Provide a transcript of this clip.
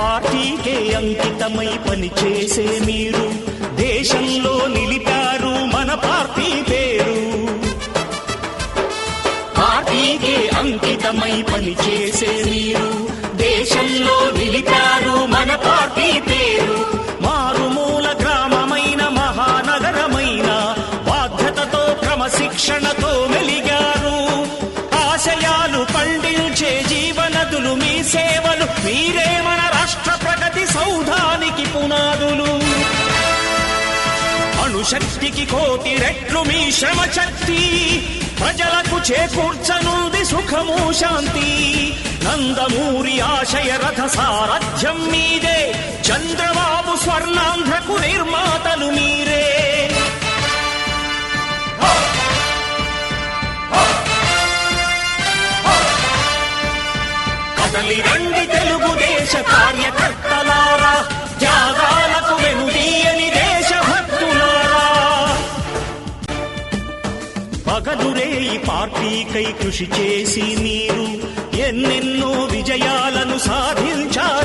పార్టీకే అంకితమై పనిచేసే మీరు దేశంలో నిలిపారు మన పార్టీ పేరు. పార్టీకే అంకితమై పనిచేసే మీరు దేశంలో నిలిపారు మన పార్టీ పేరు. మారుమూల గ్రామమైన మహానగరమైన బాధ్యతతో క్రమశిక్షణతో మెలిగారు. ఆశయాలు పండించే జీవనదులు మీ సేవలు, మీరే మన రాష్ట్ర ప్రగతి సౌధానికి పునాదులు. అణుశక్తికి కోటి రెట్లు మీ శ్రమ శక్తి, ప్రజలకు చేకూర్చనుంది సుఖము శాంతి. నందమూరి ఆశయ రథ సారథ్యం మీదే, చంద్రబాబు స్వర్ణాంధ్రకు నిర్మాతలు మీరే. కదలి రండి తెలుగుదేశ కార్యకర్తలారా, త్యాగాలకు వెనుదీయని దేశభక్తులారా. పగలురే ఈ పార్టీకై కృషి చేసి మీరు ఎన్నెన్నో విజయాలను సాధించారు.